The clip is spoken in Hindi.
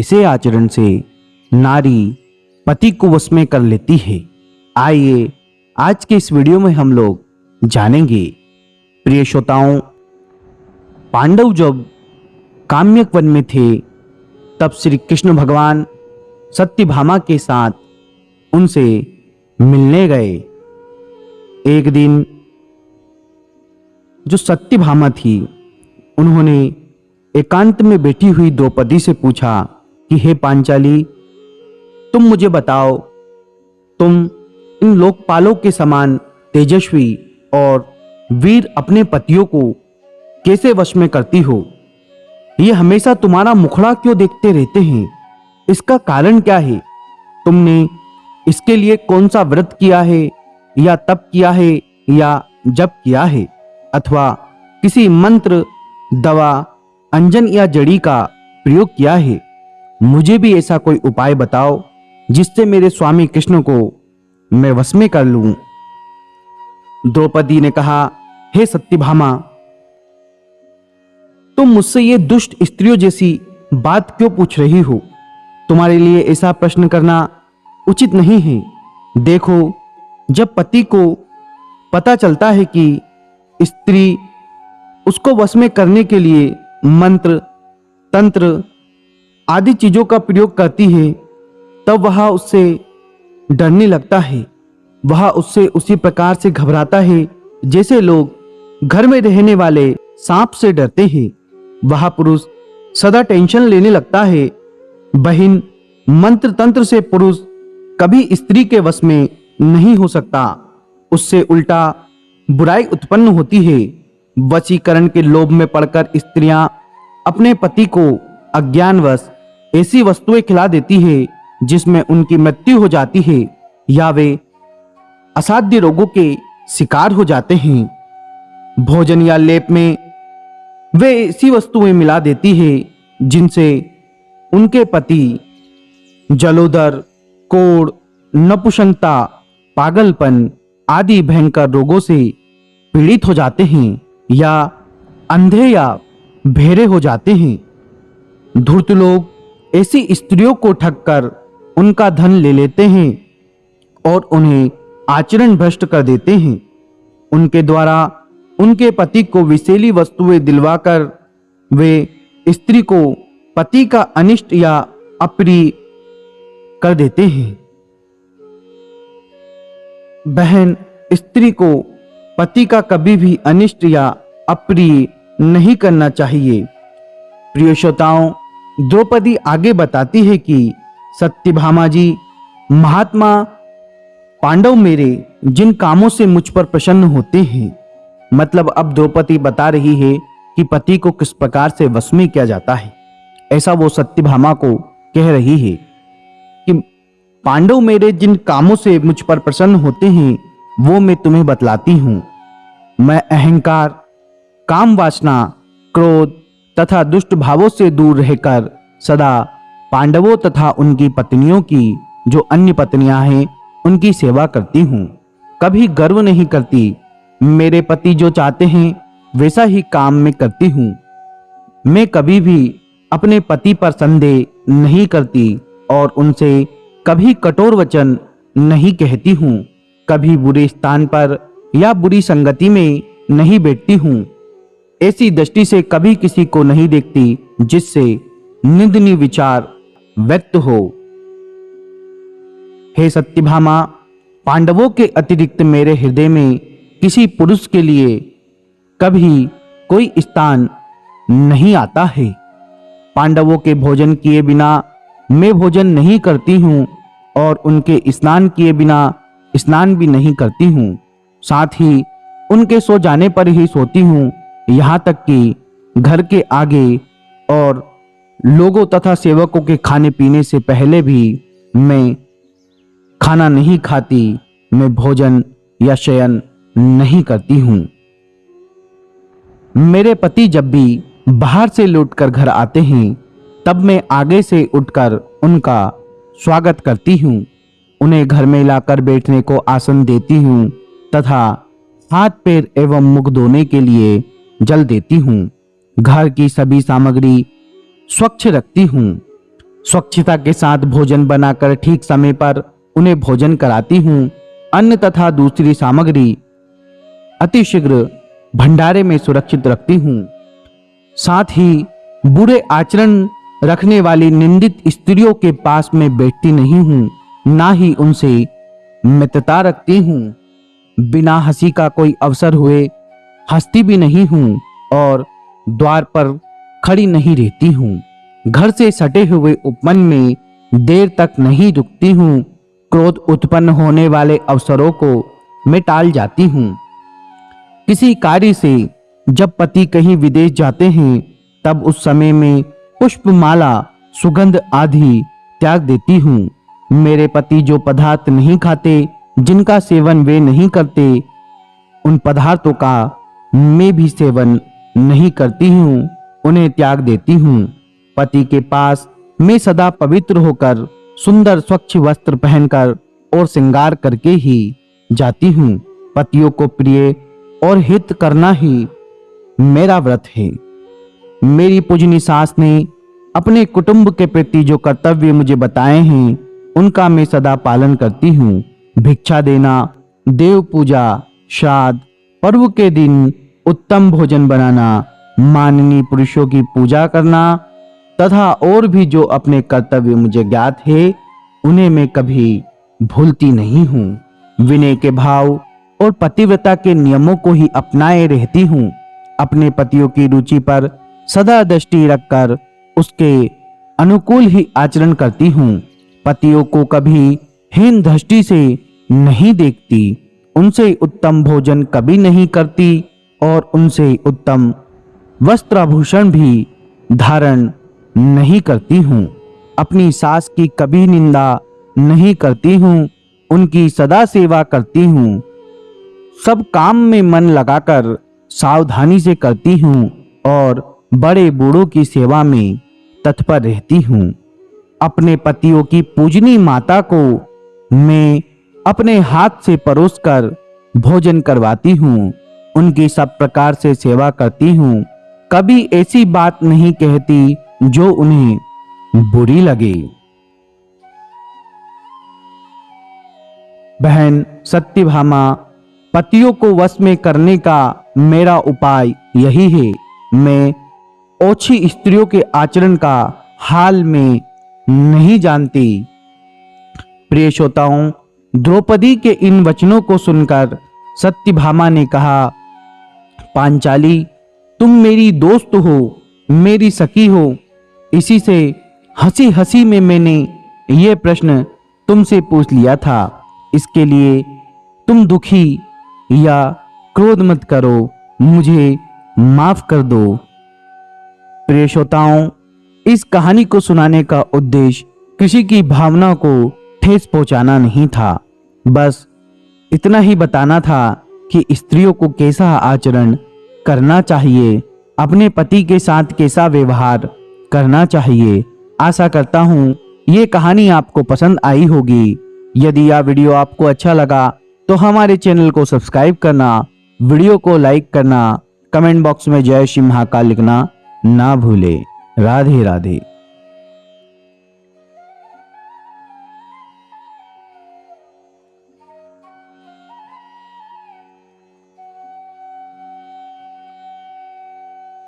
इसे आचरण से नारी पति को वश में कर लेती है। आइए आज के इस वीडियो में हम लोग जानेंगे। प्रिय श्रोताओं, पांडव जब काम्यक वन में थे तब श्री कृष्ण भगवान सत्यभामा के साथ उनसे मिलने गए। एक दिन जो सत्यभामा थी उन्होंने एकांत में बैठी हुई द्रौपदी से पूछा कि हे पांचाली, तुम मुझे बताओ, तुम इन लोकपालों के समान तेजस्वी और वीर अपने पतियों को कैसे वश में करती हो? ये हमेशा तुम्हारा मुखड़ा क्यों देखते रहते हैं? इसका कारण क्या है? तुमने इसके लिए कौन सा व्रत किया है, या तप किया है, या जप किया है, अथवा किसी मंत्र, दवा, अंजन या जड़ी का प्रयोग किया है? मुझे भी ऐसा कोई उपाय बताओ जिससे मेरे स्वामी कृष्ण को मैं वश में कर लूं। द्रौपदी ने कहा, हे सत्यभामा, तुम मुझसे ये दुष्ट स्त्रियों जैसी बात क्यों पूछ रही हो? तुम्हारे लिए ऐसा प्रश्न करना उचित नहीं है। देखो, जब पति को पता चलता है कि स्त्री उसको वश में करने के लिए मंत्र, तंत्र आदि चीजों का प्रयोग करती है, तब वह उससे डरने लगता है। वह उससे उसी प्रकार से घबराता है जैसे लोग घर में रहने वाले सांप से डरते हैं। वह पुरुष सदा टेंशन लेने लगता है। बहन, मंत्र तंत्र से पुरुष कभी स्त्री के वश में नहीं हो सकता। उससे उल्टा बुराई उत्पन्न होती है। वशीकरण के लोभ में पड़कर स्त्रियां अपने पति को अज्ञानवश ऐसी वस्तुएं खिला देती है जिसमें उनकी मृत्यु हो जाती है, या वे असाध्य रोगों के शिकार हो जाते हैं। भोजन या लेप में वे ऐसी वस्तुएं मिला देती है जिनसे उनके पति जलोदर, कोढ़, नपुंसकता, पागलपन आदि भयंकर रोगों से पीड़ित हो जाते हैं, या अंधे या बहरे हो जाते हैं। धूर्त लोग ऐसी स्त्रियों को ठगकर उनका धन ले लेते हैं और उन्हें आचरण भ्रष्ट कर देते हैं। उनके द्वारा उनके पति को विषैली वस्तुएं दिलवाकर वे स्त्री को पति का अनिष्ट या अप्रिय कर देते हैं। बहन, स्त्री को पति का कभी भी अनिष्ट या अप्रिय नहीं करना चाहिए। प्रिय श्रोताओं, द्रौपदी आगे बताती है कि सत्यभामा जी, महात्मा पांडव मेरे जिन कामों से मुझ पर प्रसन्न होते हैं, मतलब अब द्रौपदी बता रही है कि पति को किस प्रकार से वश में किया जाता है। ऐसा वो सत्यभामा को कह रही है कि पांडव मेरे जिन कामों से मुझ पर प्रसन्न होते हैं वो मैं तुम्हें बतलाती हूं। मैं अहंकार, काम वासना, क्रोध तथा दुष्ट भावों से दूर रहकर सदा पांडवों तथा उनकी पत्नियों की, जो अन्य पत्नियां हैं, उनकी सेवा करती हूं। कभी गर्व नहीं करती। मेरे पति जो चाहते हैं वैसा ही काम मैं करती हूं। मैं कभी भी अपने पति पर संदेह नहीं करती और उनसे कभी कठोर वचन नहीं कहती हूं। कभी बुरे स्थान पर या बुरी संगति में नहीं बैठती हूं। ऐसी दृष्टि से कभी किसी को नहीं देखती जिससे निंदनीय विचार व्यक्त हो। हे सत्यभामा, पांडवों के अतिरिक्त मेरे हृदय में किसी पुरुष के लिए कभी कोई स्थान नहीं आता है। पांडवों के भोजन किए बिना मैं भोजन नहीं करती हूँ और उनके स्नान किए बिना स्नान भी नहीं करती हूँ। साथ ही उनके सो जाने पर ही सोती हूँ। यहाँ तक कि घर के आगे और लोगों तथा सेवकों के खाने पीने से पहले भी मैं खाना नहीं खाती। मैं भोजन या शयन नहीं करती हूँ। मेरे पति जब भी बाहर से लौटकर घर आते हैं तब मैं आगे से उठकर उनका स्वागत करती हूँ। उन्हें घर में लाकर बैठने को आसन देती हूँ तथा हाथ पैर एवं मुख धोने के लिए जल देती हूँ। घर की सभी सामग्री स्वच्छ रखती हूँ। स्वच्छता के साथ भोजन बनाकर ठीक समय पर उन्हें भोजन कराती हूँ। अन्न तथा दूसरी सामग्री अतिशीघ्र भंडारे में सुरक्षित रखती हूँ। साथ ही बुरे आचरण रखने वाली निंदित स्त्रियों के पास में बैठती नहीं हूँ, ना ही उनसे मित्रता रखती हूँ। बिना हंसी का कोई अवसर हुए हंसती भी नहीं हूँ और द्वार पर खड़ी नहीं रहती हूँ। घर से सटे हुए उपवन में देर तक नहीं रुकती हूँ। क्रोध उत्पन्न होने वाले अवसरों को मैं टाल जाती हूँ। किसी कार्य से जब पति कहीं विदेश जाते हैं तब उस समय में पुष्पमाला, सुगंध आदि त्याग देती हूँ। मेरे पति जो पदार्थ नहीं खाते, जिनका सेवन वे नहीं करते, उन पदार्थों का मैं भी सेवन नहीं करती हूँ, उन्हें त्याग देती हूँ। पति के पास मैं सदा पवित्र होकर सुंदर स्वच्छ वस्त्र पहनकर और श्रृंगार करके ही जाती हूँ। पतियों को प्रिय और हित करना ही मेरा व्रत है। मेरी पूजनी सास ने अपने कुटुंब के प्रति जो कर्तव्य मुझे बताए हैं, उनका मैं सदा पालन करती हूँ। भिक्षा देना, देव पूजा, श्राद्ध, पर्व के दिन उत्तम भोजन बनाना, माननीय पुरुषों की पूजा करना तथा और भी जो अपने कर्तव्य मुझे ज्ञात है, उन्हें मैं कभी भूलती नहीं हूँ। विनय के भाव और पतिव्रता के नियमों को ही अपनाए रहती हूँ। अपने पतियों की रुचि पर सदा दृष्टि रखकर उसके अनुकूल ही आचरण करती हूँ। पतियों को कभी हीन दृष्टि से नहीं देखती, उनसे उत्तम भोजन कभी नहीं करती और उनसे उत्तम वस्त्राभूषण भी धारण नहीं करती हूँ। अपनी सास की कभी निंदा नहीं करती हूँ, उनकी सदा सेवा करती हूँ। सब काम में मन लगाकर सावधानी से करती हूँ और बड़े बूढ़ों की सेवा में तत्पर रहती हूँ। अपने पतियों की पूजनी माता को मैं अपने हाथ से परोसकर भोजन करवाती हूँ, उनकी सब प्रकार से सेवा करती हूँ। कभी ऐसी बात नहीं कहती जो उन्हें बुरी लगे। बहन सत्यभामा, पतियों को वश में करने का मेरा उपाय यही है। मैं ओछी स्त्रियों के आचरण का हाल में नहीं जानती। प्रिय श्रोताओं, द्रौपदी के इन वचनों को सुनकर सत्यभामा ने कहा, पांचाली, तुम मेरी दोस्त हो, मेरी सखी हो। इसी से हंसी हंसी में मैंने ये प्रश्न तुमसे पूछ लिया था। इसके लिए तुम दुखी या क्रोध मत करो, मुझे माफ कर दो। प्रिय श्रोताओं, इस कहानी को सुनाने का उद्देश्य किसी की भावना को ठेस पहुंचाना नहीं था, बस इतना ही बताना था कि स्त्रियों को कैसा आचरण करना चाहिए, अपने पति के साथ कैसा व्यवहार करना चाहिए। आशा करता हूँ ये कहानी आपको पसंद आई होगी। यदि यह वीडियो आपको अच्छा लगा तो हमारे चैनल को सब्सक्राइब करना, वीडियो को लाइक करना, कमेंट बॉक्स में जय श्री महाकाल लिखना ना भूले। राधे राधे।